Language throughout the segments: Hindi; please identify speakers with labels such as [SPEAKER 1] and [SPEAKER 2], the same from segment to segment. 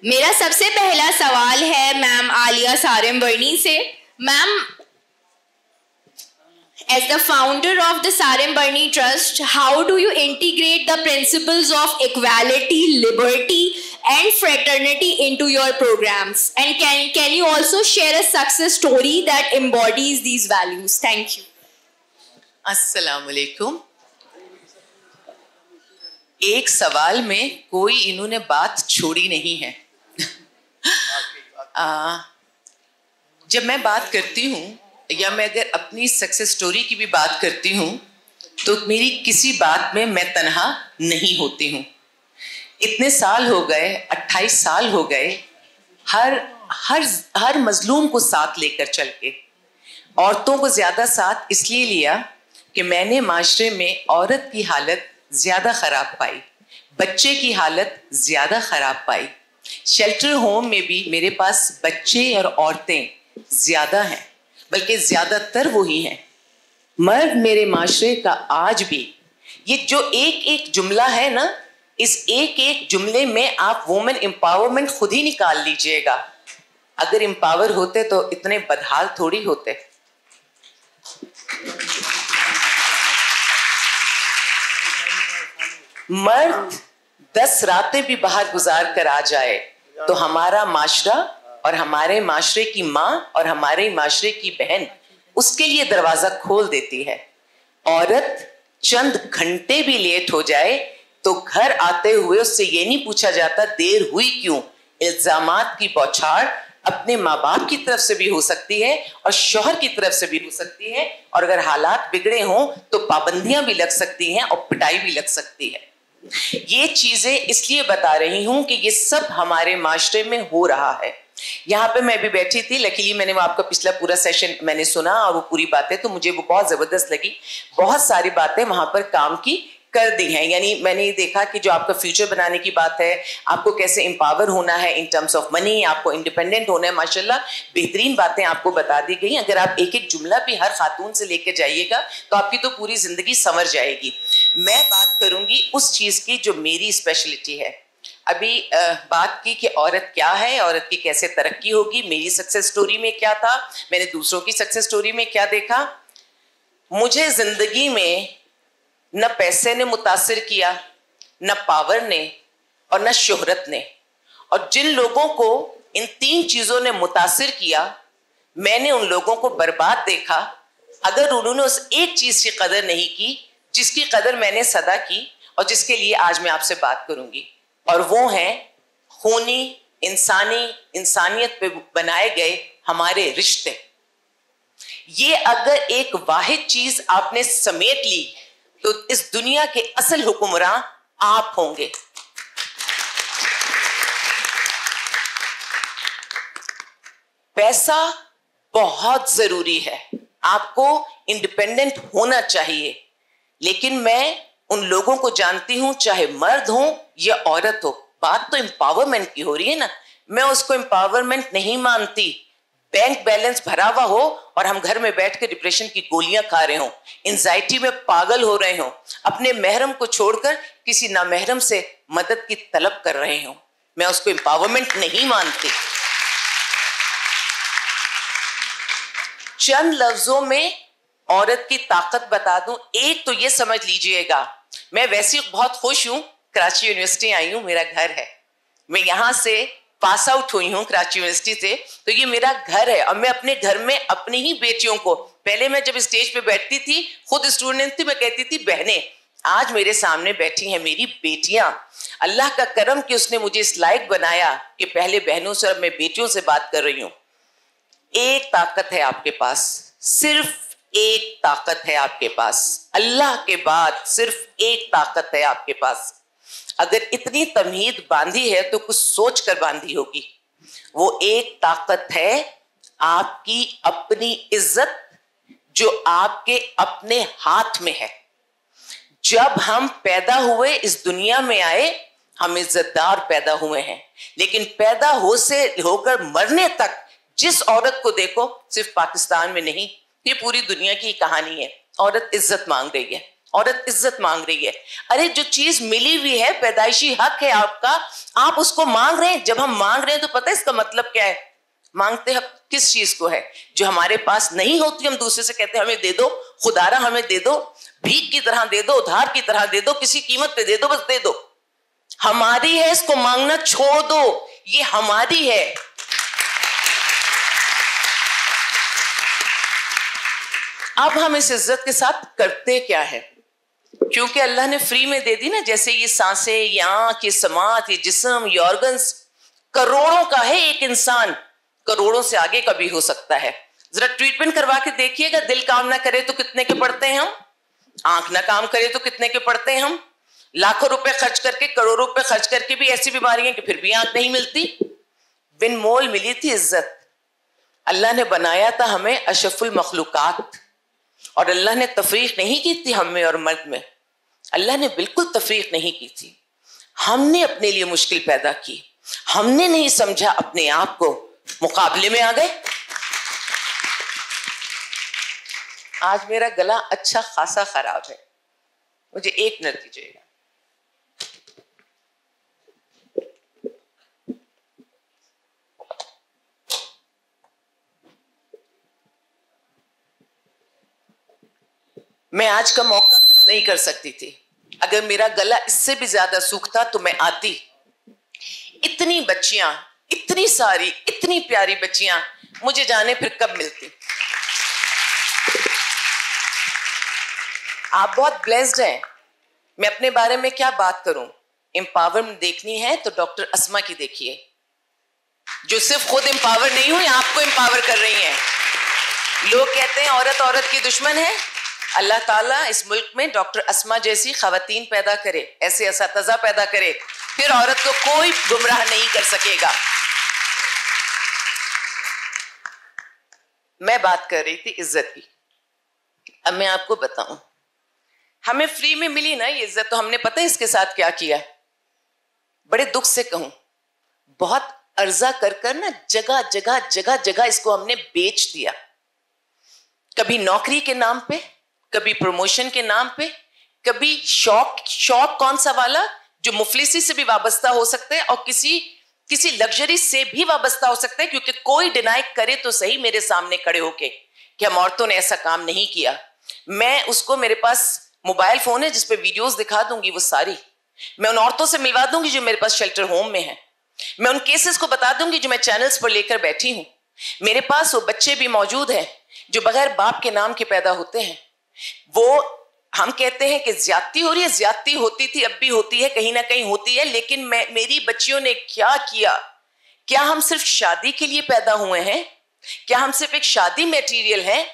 [SPEAKER 1] मेरा सबसे पहला सवाल है मैम आलिया सारंबरनी से। Ma'am, as the founder of the Sarambarni Trust, how do you integrate the principles of equality, liberty and fraternity into your programs? And can you also share a success story that embodies these values? Thank you.
[SPEAKER 2] अस्सलाम वालेकुम। एक सवाल में कोई इन्होंने बात छोड़ी नहीं है। जब मैं बात करती हूँ या मैं अगर अपनी सक्सेस स्टोरी की भी बात करती हूँ तो मेरी किसी बात में मैं तन्हा नहीं होती हूँ। इतने साल हो गए, 28 साल हो गए, हर मजलूम को साथ लेकर चल के, औरतों को ज़्यादा साथ इसलिए लिया कि मैंने माशरे में औरत की हालत ज़्यादा ख़राब पाई, बच्चे की हालत ज़्यादा ख़राब पाई। शेल्टर होम में भी मेरे पास बच्चे और औरतें ज़्यादा हैं, बल्कि ज़्यादातर वही हैं। मर्द मेरे माशरे का आज भी, ये जो एक एक जुमला है ना, इस एक एक जुमले में आप वुमेन एम्पावरमेंट खुद ही निकाल लीजिएगा। अगर एम्पावर होते तो इतने बदहाल थोड़ी होते। मर्द 10 रातें भी बाहर गुजार कर आ जाए तो हमारा माशरा और हमारे माशरे की माँ और हमारे माशरे की बहन उसके लिए दरवाजा खोल देती है। औरत चंद घंटे भी लेट हो जाए तो घर आते हुए उससे ये नहीं पूछा जाता देर हुई क्यों। इल्जामात की बौछार अपने माँ बाप की तरफ से भी हो सकती है और शौहर की तरफ से भी हो सकती है, और अगर हालात बिगड़े हों तो पाबंदियां भी लग सकती हैं और पिटाई भी लग सकती है। ये चीजें इसलिए बता रही हूं कि ये सब हमारे माशरे में हो रहा है। यहाँ पे मैं भी बैठी थी, लकीली मैंने वो आपका पिछला पूरा सेशन मैंने सुना और वो पूरी बातें तो मुझे वो बहुत जबरदस्त लगी। बहुत सारी बातें वहां पर काम की कर दी हैं। यानी मैंने ये देखा कि जो आपका फ्यूचर बनाने की बात है, आपको कैसे एम्पावर होना है इन टर्म्स ऑफ मनी, आपको इंडिपेंडेंट होना है, माशाल्लाह बेहतरीन बातें आपको बता दी गई। अगर आप एक एक जुमला भी हर खातून से लेकर जाइएगा तो आपकी तो पूरी जिंदगी संवर जाएगी। मैं बात करूंगी उस चीज की जो मेरी स्पेशलिटी है। अभी बात की कि औरत क्या है, औरत की कैसे तरक्की होगी, मेरी सक्सेस स्टोरी में क्या था, मैंने दूसरों की सक्सेस स्टोरी में क्या देखा। मुझे जिंदगी में न पैसे ने मुतासिर किया, न पावर ने और न शोहरत ने, और जिन लोगों को इन 3 चीजों ने मुतासिर किया मैंने उन लोगों को बर्बाद देखा अगर उन्होंने उस एक चीज की कदर नहीं की जिसकी कदर मैंने सदा की और जिसके लिए आज मैं आपसे बात करूंगी, और वो है खूनी इंसानियत पे बनाए गए हमारे रिश्ते। ये अगर एक वाहिद चीज आपने समेट ली तो इस दुनिया के असल हुक्मरान आप होंगे। पैसा बहुत जरूरी है, आपको इंडिपेंडेंट होना चाहिए, लेकिन मैं उन लोगों को जानती हूं चाहे मर्द हो या औरत हो, बात तो एम्पावरमेंट की हो रही है ना, मैं उसको एम्पावरमेंट नहीं मानती। बैंक बैलेंस भरा हुआ हो और हम घर में बैठ के डिप्रेशन की गोलियां खा रहे हो, एंजाइटी में पागल हो रहे हो, अपने महरम को छोड़कर किसी नामहरम से मदद की तलब कर रहे हो, मैं उसको एम्पावरमेंट नहीं मानती। चंद लफ्जों में औरत की ताकत बता दूं। एक तो ये समझ लीजिएगा, मैं वैसे बहुत खुश हूं, कराची यूनिवर्सिटी आई हूं, मेरा घर है, मैं यहां से पास आउट हुई हूँ कराची यूनिवर्सिटी से, तो ये मेरा घर है और मैं अपने घर में अपनी ही बेटियों को, पहले मैं जब स्टेज पे बैठती थी खुद स्टूडेंट थी, मैं कहती थी बहनें, आज मेरे सामने बैठी हैं मेरी बेटियां। अल्लाह का करम कि उसने मुझे इस लायक बनाया कि पहले बहनों से अब मैं बेटियों से बात कर रही हूँ। एक ताकत है आपके पास, सिर्फ एक ताकत है आपके पास, अल्लाह के बाद सिर्फ एक ताकत है आपके पास। अगर इतनी तमहीद बांधी है तो कुछ सोच कर बांधी होगी। वो एक ताकत है आपकी अपनी इज्जत, जो आपके अपने हाथ में है। जब हम पैदा हुए इस दुनिया में आए हम इज्जतदार पैदा हुए हैं, लेकिन पैदा होकर मरने तक जिस औरत को देखो, सिर्फ पाकिस्तान में नहीं ये पूरी दुनिया की कहानी है, औरत इज्जत मांग रही है। औरत इज्जत मांग रही है। अरे जो चीज मिली हुई है, पैदाइशी हक है आपका, आप उसको मांग रहे हैं। जब हम मांग रहे हैं तो पता है इसका मतलब क्या है? मांगते हम किस चीज को है? जो हमारे पास नहीं होती हम दूसरे से कहते हैं हमें दे दो, खुदारा हमें दे दो, भीख की तरह दे दो, उधार की तरह दे दो, किसी कीमत पे दे दो, बस दे दो। हमारी है, इसको मांगना छोड़ दो, ये हमारी है। अब हम इस इज्जत के साथ करते क्या है? क्योंकि अल्लाह ने फ्री में दे दी ना, जैसे ये सांसें, ये आंख, ये समात, ये जिस्म, ये ऑर्गन्स, करोड़ों का है एक इंसान, करोड़ों से आगे का भी हो सकता है। जरा ट्रीटमेंट करवा के देखिएगा, दिल काम ना करे तो कितने के पड़ते हैं हम, आंख ना काम करे तो कितने के पड़ते हैं हम, लाखों रुपए खर्च करके, करोड़ों रुपए खर्च करके भी ऐसी बीमारियां कि फिर भी आंख नहीं मिलती। बिन मोल मिली थी इज्जत। अल्लाह ने बनाया था हमें अशरफुल मखलूकात, और अल्लाह ने तफरीक नहीं की थी हम में और मर्द में। अल्लाह ने बिल्कुल तफरीक नहीं की थी। हमने अपने लिए मुश्किल पैदा की, हमने नहीं समझा अपने आप को, मुकाबले में आ गए। आज मेरा गला अच्छा खासा खराब है, मुझे 1 मिनट दीजिएगा। मैं आज का मौका मिस नहीं कर सकती थी। अगर मेरा गला इससे भी ज्यादा सूखता तो मैं आती। इतनी बच्चियां, इतनी सारी, इतनी प्यारी बच्चियां, मुझे जाने फिर कब मिलती। आप बहुत ब्लेस्ड हैं। मैं अपने बारे में क्या बात करूं? एम्पावरमेंट देखनी है तो डॉक्टर अस्मा की देखिए, जो सिर्फ खुद एम्पावर नहीं हुई, आपको एम्पावर कर रही हैं। लोग कहते हैं औरत औरत की दुश्मन है। अल्लाह ताला इस मुल्क में डॉक्टर अस्मा जैसी खवातीन पैदा करे, ऐसे असातिज़ा पैदा करे, फिर औरत को कोई गुमराह नहीं कर सकेगा। मैं बात कर रही थी इज्जत की। अब मैं आपको बताऊं, हमें फ्री में मिली ना ये इज्जत, तो हमने पता है इसके साथ क्या किया? बड़े दुख से कहूं, बहुत अर्जा कर कर ना जगह जगह जगह जगह इसको हमने बेच दिया। कभी नौकरी के नाम पे, कभी प्रमोशन के नाम पे, कभी शौक कौन सा वाला जो मुफलिसी से भी वाबस्ता हो सकता है और किसी लग्जरी से भी वाबस्ता हो सकता है। क्योंकि कोई डिनाई करे तो सही मेरे सामने खड़े होके कि हम औरतों ने ऐसा काम नहीं किया। मैं उसको, मेरे पास मोबाइल फोन है जिस पे वीडियोस दिखा दूंगी, वो सारी मैं उन औरतों से मिलवा दूंगी जो मेरे पास शेल्टर होम में है। मैं उन केसेस को बता दूंगी जो मैं चैनल्स पर लेकर बैठी हूं। मेरे पास वो बच्चे भी मौजूद हैं जो बगैर बाप के नाम के पैदा होते हैं। वो हम कहते हैं कि ज्यादती हो रही है, ज्यादती होती थी, अब भी होती है, कहीं ना कहीं होती है, लेकिन मेरी बच्चियों ने क्या किया? क्या हम सिर्फ शादी के लिए पैदा हुए हैं? क्या हम सिर्फ एक शादी मटेरियल हैं?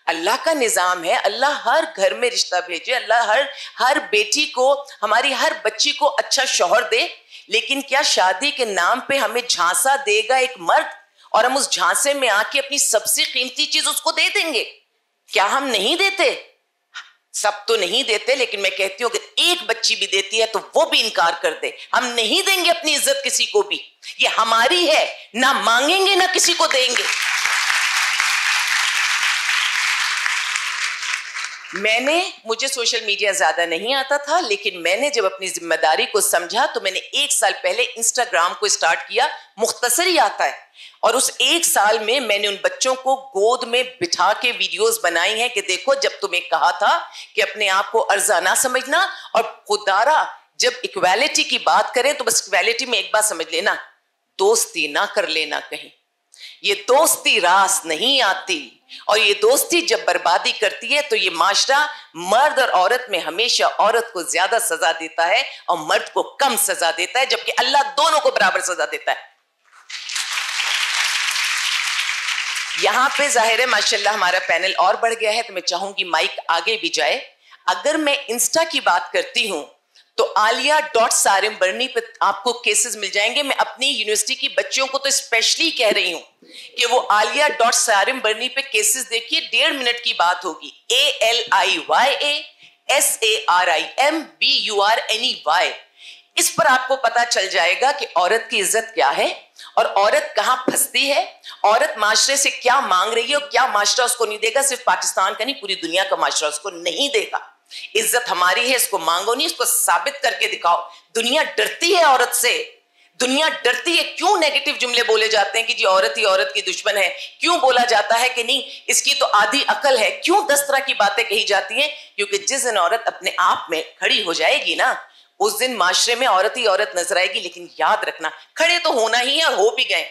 [SPEAKER 2] अल्लाह का निजाम है, अल्लाह हर घर में रिश्ता भेजे, अल्लाह हर बेटी को, हमारी हर बच्ची को अच्छा शौहर दे। लेकिन क्या शादी के नाम पे हमें झांसा देगा एक मर्द और हम उस झांसे में आके अपनी सबसे कीमती चीज उसको दे देंगे? क्या हम नहीं देते? सब तो नहीं देते, लेकिन मैं कहती हूँ अगर एक बच्ची भी देती है तो वो भी इनकार कर दे। हम नहीं देंगे अपनी इज्जत किसी को भी, ये हमारी है, ना मांगेंगे ना किसी को देंगे। मुझे सोशल मीडिया ज्यादा नहीं आता था, लेकिन मैंने जब अपनी जिम्मेदारी को समझा तो मैंने 1 साल पहले इंस्टाग्राम को स्टार्ट किया। मुख्तसर ही आता है, और उस 1 साल में मैंने उन बच्चों को गोद में बिठा के वीडियोस बनाई हैं कि देखो, जब तुम्हें कहा था कि अपने आप को अर्जा ना समझना, और खुदारा जब इक्वालिटी की बात करें तो बस इक्वालिटी में एक बात समझ लेना, दोस्ती ना कर लेना कहीं। ये दोस्ती रास नहीं आती, और ये दोस्ती जब बर्बादी करती है तो ये माशरा मर्द और औरत में हमेशा औरत को ज्यादा सजा देता है और मर्द को कम सजा देता है, जबकि अल्लाह दोनों को बराबर सजा देता है। यहां पे जाहिर है माशाल्लाह हमारा पैनल और बढ़ गया है, तो मैं चाहूंगी माइक आगे भी जाए। अगर मैं इंस्टा की बात करती हूं तो alia.sarim-Barni पे आपको केसेस मिल जाएंगे। मैं अपनी यूनिवर्सिटी की बच्चियों को तो स्पेशली कह रही हूं कि वो alia.sarim-Barni पे केसेस देखिए, 1.5 मिनट की बात होगी। ALIYASARIMBURNEY, इस पर आपको पता चल जाएगा कि औरत की इज्जत क्या है और औरत कहां फंसती है, औरत माशरे से क्या मांग रही है और क्या माशरा उसको नहीं देगा। सिर्फ पाकिस्तान का नहीं, पूरी दुनिया का माशरा उसको नहीं देगा। इज्जत हमारी है, इसको मांगो नहीं, इसको साबित करके दिखाओ। दुनिया डरती है औरत से, दुनिया डरती है। क्यों नेगेटिव जुमले बोले जाते हैं कि जी औरत ही औरत की दुश्मन है? क्यों बोला जाता है कि नहीं इसकी तो आधी अकल है? क्यों 10 तरह की बातें कही जाती हैं? क्योंकि जिस दिन औरत अपने आप में खड़ी हो जाएगी ना, उस दिन माशरे में औरत ही औरत नजर आएगी। लेकिन याद रखना, खड़े तो होना ही है और हो भी गए।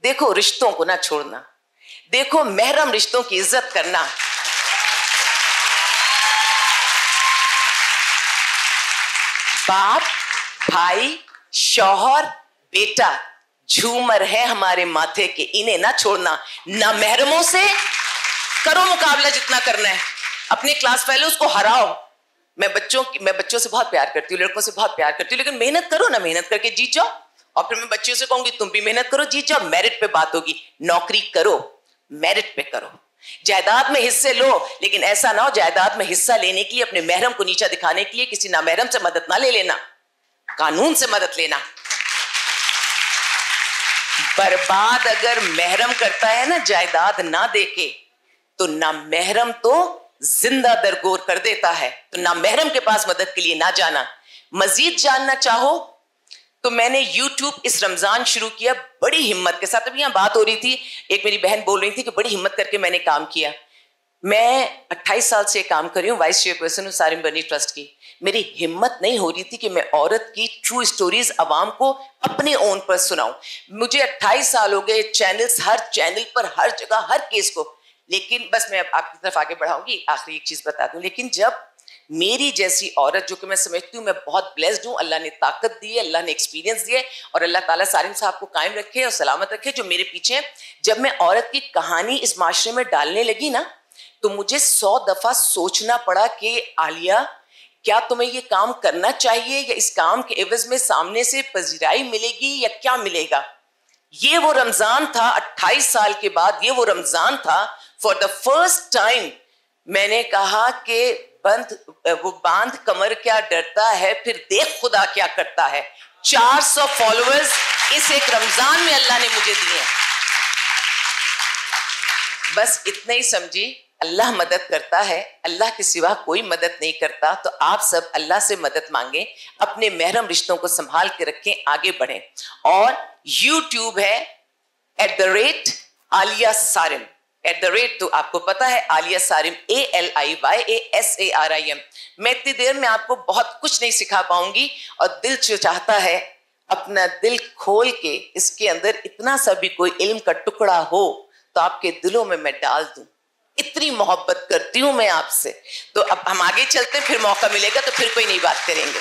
[SPEAKER 2] देखो रिश्तों को ना छोड़ना, देखो महरम रिश्तों की इज्जत करना। बाप, भाई, शौहर, बेटा झूमर है हमारे माथे के, इन्हें ना छोड़ना। ना महरमों से करो मुकाबला जितना करना है, अपने क्लास फेलोज को हराओ। मैं बच्चों से बहुत प्यार करती हूँ, लड़कों से बहुत प्यार करती हूँ, लेकिन मेहनत करो ना, मेहनत करके जीत जाओ। और फिर मैं बच्चियों से कहूंगी तुम भी मेहनत करो, जीत जाओ। मेरिट पे बात होगी, नौकरी करो, मेरिट पे करो। जायदाद में हिस्से लो, लेकिन ऐसा ना हो जायदाद में हिस्सा लेने के लिए, अपने महरम को नीचा दिखाने के लिए किसी ना महरम से मदद ना ले लेना, कानून से मदद लेना। बर्बाद अगर महरम करता है ना जायदाद ना देके, तो ना महरम तो जिंदा दरगोर कर देता है। तो ना महरम के पास मदद के लिए ना जाना। मजीद जानना चाहो तो मैंने YouTube इस रमजान शुरू किया बड़ी हिम्मत के साथ। अभी यहां बात हो रही थी, एक मेरी बहन बोल रही थी कि बड़ी हिम्मत करके मैंने काम किया। मैं 28 साल से काम कर रही हूँ, वाइस चेयरपर्सन हूँ सारिम बर्नी ट्रस्ट की। मेरी हिम्मत नहीं हो रही थी कि मैं औरत की ट्रू स्टोरीज आवाम को अपने ओन पर सुनाऊं। मुझे 28 साल हो गए, चैनल्स, हर चैनल पर, हर जगह, हर केस को। लेकिन बस मैं आपकी तरफ आगे बढ़ाऊंगी, आखिरी एक चीज बता दूं। लेकिन जब मेरी जैसी औरत, जो कि मैं समझती हूँ मैं बहुत ब्लेस्ड हूँ, अल्लाह ने ताकत दी है, अल्लाह ने एक्सपीरियंस दिया है, और अल्लाह ताला सारिम साहब को कायम रखे और सलामत रखे जो मेरे पीछे हैं। जब मैं औरत की कहानी इस माशरे में डालने लगी ना, तो मुझे 100 दफा सोचना पड़ा कि आलिया, क्या तुम्हें ये काम करना चाहिए, या इस काम के एवज में सामने से पजीराई मिलेगी या क्या मिलेगा। ये वो रमजान था 28 साल के बाद, ये वो रमजान था फॉर द फर्स्ट टाइम मैंने कहा कि वो बांध कमर क्या डरता है, फिर देख खुदा क्या करता है। 400 फॉलोअर्स इस एक रमजान में अल्लाह ने मुझे दिए। बस इतना ही समझी, अल्लाह मदद करता है, अल्लाह के सिवा कोई मदद नहीं करता। तो आप सब अल्लाह से मदद मांगें, अपने महरम रिश्तों को संभाल के रखें, आगे बढ़ें। और YouTube है @आलिया सारिम, @ तो आपको पता है आलिया सारिम, ALIYASARIM। मैं इतनी देर में आपको बहुत कुछ नहीं सिखा पाऊंगी, और दिल जो चाहता है अपना दिल खोल के इसके अंदर इतना सा भी कोई इल्म का टुकड़ा हो तो आपके दिलों में मैं डाल दूं। इतनी मोहब्बत करती हूं मैं आपसे। तो अब हम आगे चलते हैं, फिर मौका मिलेगा तो फिर कोई नई बात करेंगे।